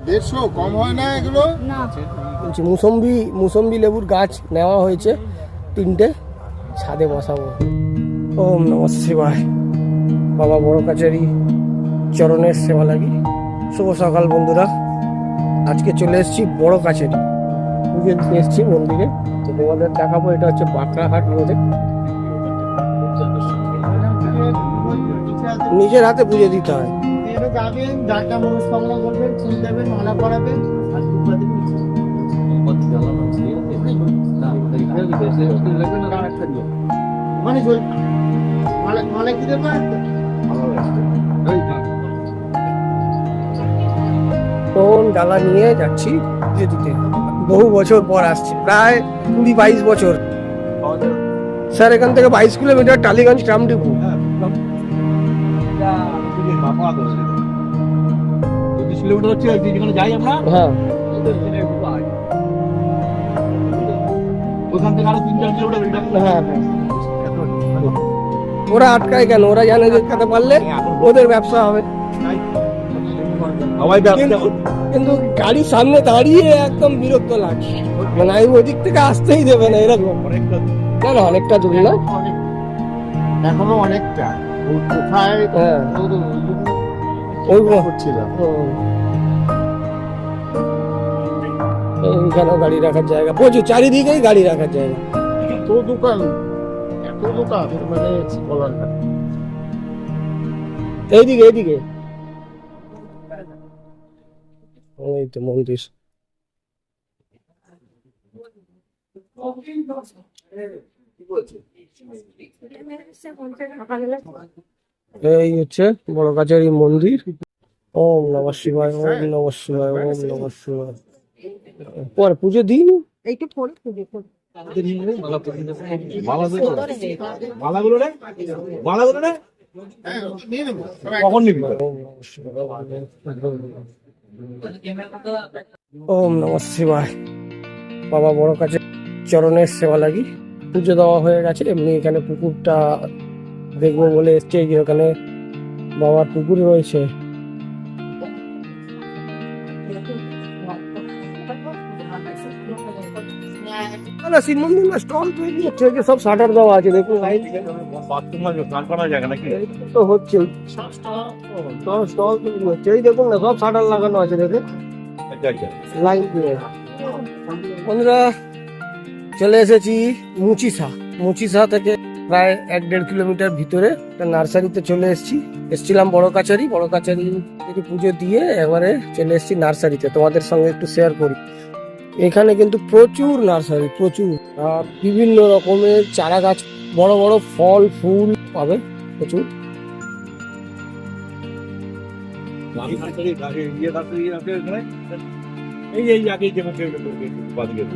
150 কম হয় না এগুলো? না বলছি মুসম্বি লেবুর গাছ নেওয়া হয়েছে 3টে, ছাদে বসাবো। ওম নমঃ শিবায়। বাবা বড় কাচারি চরণের সেবা লাগি। শুভ সকাল বন্ধুরা, আজকে চলে এসেছি বড় কাচারি, পুজো দিতে এসেছি মন্দিরে। তো তোমাদের দেখাবো, এটা হচ্ছে বাঁকড়াহাট রোডে। নিজের হাতে পুজো দিতে হয়। যাবেন, যারটা মনস্কামনা করবেন, ফুল দেবেন, মালা পরাবেন, আর মানে মালা কি দেবেন? কোন ডালা নিয়ে যাচ্ছি পুজো দিতে। বহু বছর পর আসছি, প্রায় 20-22 বছর। স্যার এখান থেকে 22 কিলোমিটার, টালিগঞ্জ ট্রাম ডিপো। হ্যাঁ, হ্যাঁ, ওরা আটকায় কেন? ওরা জানে যে আটকাতে পারলে ওদের ব্যবসা হবে। কিন্তু গাড়ির সামনে দাঁড়িয়ে একদম বিরক্ত লাগছে, মানে আমি ওই দিক থেকে আসতেই দেবে না এরকম। না না, অনেকটা দূর না, এখনো অনেকটা। কোথায়? হ্যাঁ করছিলাম এইখানেও গাড়ি রাখার জায়গা প্রচুর, চারিদিকেই গাড়ি রাখার জায়গা। এত দোকান মানে বলার না। এইদিকে এই তো মন্দির। এই হচ্ছে বড় কাচারি মন্দির। ওম নমঃ শিবায়, ওম নমঃ শিবায়, ওম নমঃ শিবায়। পরে পুজো দিন এইটা পরে পুজো করব। ওম নমঃ শিবায়। বাবা বড় কাছে চরণের সেবা লাগি। পুজো দেওয়া হয়ে গেছে। এমনি এখানে পুকুরটা দেখবো বলে এসছে, যে ওখানে বাবার পুকুর রয়েছে। শিব মন্দির না, স্টল তৈরি হচ্ছে, সব শাটার দেওয়া আছে, দেখুন লাইট তো হচ্ছে, সব স্টল তৈরি হচ্ছে। এই দেখুন না, সব শাটার লাগানো আছে, দেখে লাইন দিয়ে। বন্ধুরা চলে এসেছি মুচিসা থেকে প্রায় 1-1.5 কিলোমিটার ভিতরে একটা নার্সারিতে চলে এসেছিলাম বড় কাচারি থেকে পুজো দিয়ে এবারে চলে এসেছি নার্সারিতে। তোমাদের সঙ্গে একটু শেয়ার করি। এখানে কিন্তু প্রচুর নার্সারি, প্রচুর বিভিন্ন রকমের চারা গাছ, বড় বড় ফল ফুল পাবে প্রচুর।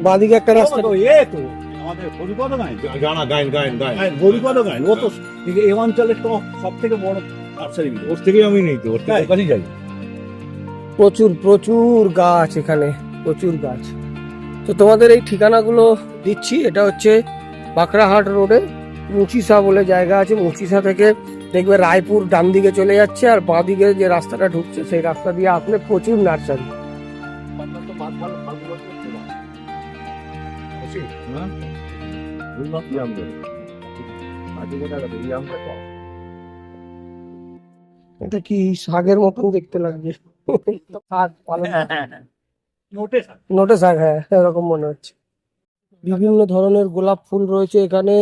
বাদিকে একটা রাস্তা, এই অঞ্চলের তো সব থেকে বড় নার্সারি, ওর থেকেই আমি নিই, তো ওর কাছেই যাই। প্রচুর গাছ, এখানে প্রচুর গাছ। তো তোমাদের এই ঠিকানাগুলো দিচ্ছি। এটা হচ্ছে বাঁকড়াহাট রোডে মুচিসা বলে জায়গা আছে। মুচিসা থেকে দেখবে রায়পুর ডান দিকে চলে যাচ্ছে, আর বাঁ দিকে যে রাস্তাটা ঢুকছে সেই রাস্তা দিয়ে আসলে প্রচুর নার্সারি। এটা কি শাকের মতন দেখতে লাগছে? শাক, নোটে শাক, হ্যাঁ এরকম মনে হচ্ছে। বিভিন্ন ধরনের গোলাপ ফুল রয়েছে এখানে।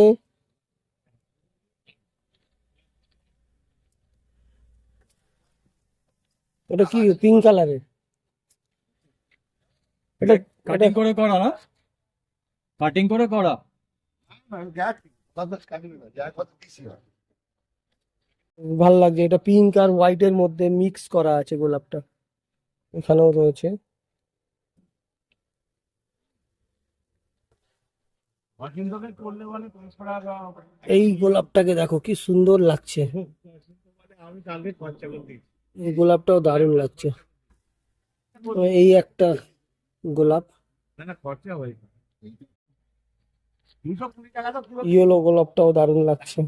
এটা কি পিঙ্ক কালারের? এটা কাটিং করে করা না, কাটিং করে করা। ভাল লাগছে, এটা পিঙ্ক আর হোয়াইটের মধ্যে মিক্স করা আছে গোলাপটা। এখানেও রয়েছে। এই গোলাপটাকে দেখো কি সুন্দর লাগছে, এই গোলাপটাও দারুণ লাগছে। এই একটা গোলাপ, ইয়েলো গোলাপটাও দারুণ লাগছে।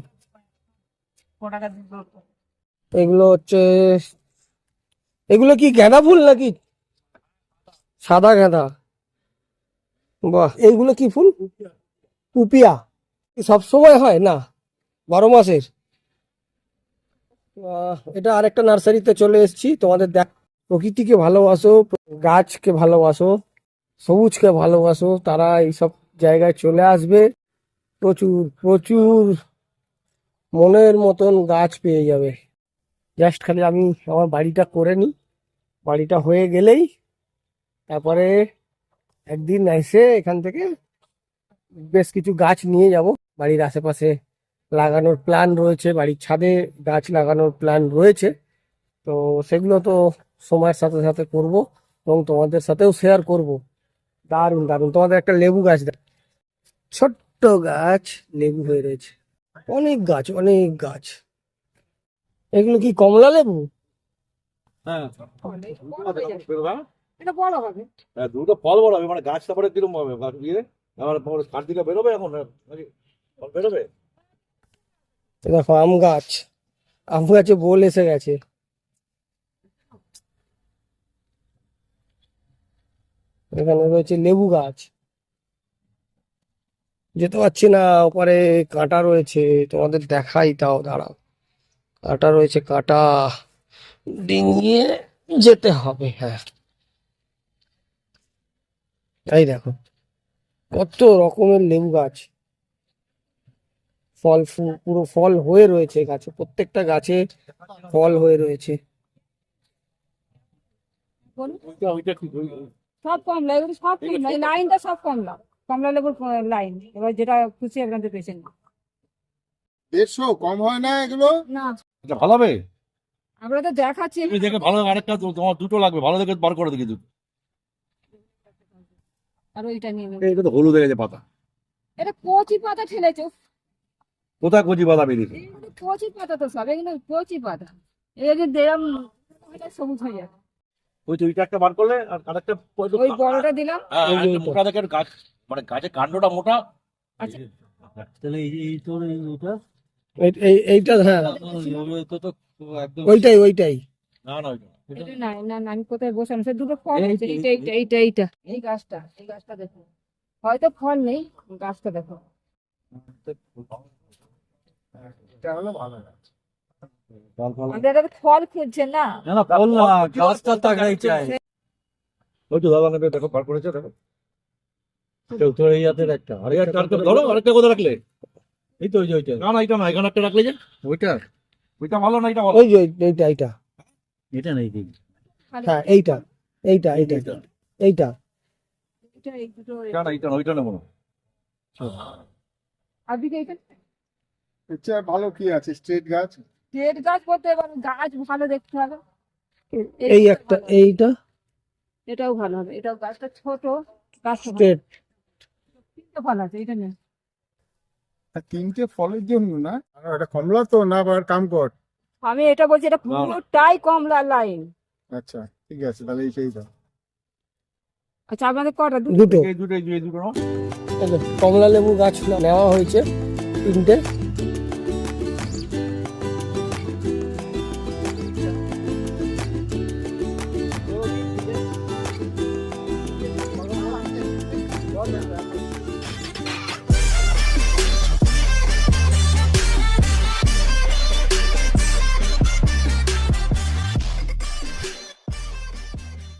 এগুলো হচ্ছে, এগুলো কি গাঁদা ফুল নাকি? সাদা গাঁদা, বাহ। এইগুলো কি ফুল? পুপিয়া। সব সময় হয় না, 12 মাসের। এটা আরেকটা নার্সারিতে চলে এসেছি তোমাদের দেখ। প্রকৃতিকে ভালোবাসো, গাছকে ভালোবাসো, সবুজকে ভালোবাসো, তারা এইসব জায়গায় চলে আসবে। প্রচুর প্রচুর মনের মতন গাছ পেয়ে যাবে। জাস্ট খালি আমি আমার বাড়িটা করে নিই, বাড়িটা হয়ে গেলেই তারপরে একদিন এসে এখান থেকে বেশ কিছু গাছ নিয়ে যাব। বাড়ির আশেপাশে লাগানোর প্ল্যান রয়েছে, বাড়ির ছাদে গাছ লাগানোর প্ল্যান রয়েছে। তো সেগুলো তো সময়ের সাথে সাথে করব এবং তোমাদের সাথেও শেয়ার করব। দারুণ দারুণ। তোমাদের একটা লেবু গাছ ছোট্ট গাছ লেবু হয়ে রয়েছে, অনেক গাছ অনেক গাছ। এগুলো কি কমলা লেবু? হ্যাঁ এটা বড় হবে। দুটো ফল বড় হবে, মানে গাছ তারপরে কিরকম হবে ইয়ে আমার কাঠ দিকে বেরোবে এখন নাকি ফল বেরোবে? এ দেখো আম গাছ, আম গাছে বোল এসে গেছে। এখানে রয়েছে লেবু গাছ, যেতে পারছি না, ওপারে কাঁটা রয়েছে, তোমাদের দেখাই, তাও দাঁড়াও। কাঁটা রয়েছে, কাঁটা ডিঙিয়ে যেতে হবে। হ্যাঁ, তাই দেখো কত রকমের লেবু গাছ, ফল পুরো ফল হয়ে রয়েছে গাছে, প্রত্যেকটা গাছে ফল হয়ে রয়েছে। বলুন, ওইটা কি সব কমলা, এগুলো সব কমলা, এই লাইনটা সব কমলা, কমলা লেবুর লাইন। এবার যেটা খুশি আপনাদের পেশেন্ট। 150 কম হয় না এগুলো? না, এটা ভালো হবে? আমরা তো দেখাচ্ছি। তুমি দেখে ভালো আরেকটা তোমার দুটো লাগবে, ভালো দেখে বার করে দেখি দুটো। আর ওইটা নিয়ে নেবো। এটা তো হলুদ হয়ে গেছে পাতা। এটা কচি পাতা ঠেলেছে। কোথায় কচি পাতা বেরিয়েছে? এগুলো কচি পাতা তো সব, এগুলো কচি পাতা। এই যে দেরাম এটা সবুজ হয়ে যাবে। ওই তো ওইটা একটা বার করলে আর আরেকটা ওই বড়টা দিলাম। হ্যাঁ, একটা মোটা দেখে গাছ, মানে গাছের কাণ্ডটা মোটা। আচ্ছা। তাহলে এই তোর এইটা এইটা, হ্যাঁ তো একদম ওইটাই ওইটাই। না না ওইটা এটা না না না, আমি কোথায় বসানো, সে দুটো ফল হয়েছে। এইটা এইটা এইটা এইটা এই গাছটা দেখো, হয়তো ফল নেই, গাছটা দেখো। এটা হলো ভালো গাছ। আমাদের এটা ফল খেলছে না। না না ফল না, গাছটা তাকাই চাই। ওই তো দাদা নেবে, দেখো বার করেছে, দেখো তোর এই হাতের একটা আরেকটা ধরো, আরেকটা কোথায় রাখলে? এই তো ওই যে ওইটা। না না এটা না, এখানে একটা রাখলে যে ওইটা, ওইটা ভালো না, এটা ভালো। ওই যে এইটা এইটা, এটা নেই কি? হ্যাঁ এইটা এইটা এইটা এইটা। এটা এই দুটো না না এটা না, ওইটা নেবো না। আপনি কি এইটা এর চেয়ে আর ভালো কি আছে? স্ট্রেট গাছ। ডেট গাছ করতে পারেন, গাছ ভালো দেখতে হবে। এই একটা, এইটা এটাও ভালো হবে, এটাও গাছটা ছোট, গাছটা ভালো। স্ট্রেট। তিনটে ফল আছে, এটা নেই। আর 3টে ফলের জন্য না? এটা কমলা তো না, আবার কামকট? আমি এটা বলছি, এটা পুরোটাই কমলা লাইন। আচ্ছা ঠিক আছে, তাহলে এইটাই দাও। আচ্ছা, আপনাদের কটা? দুটো এই দুটো না? কমলা লেবু গাছ নেওয়া হয়েছে 3টে।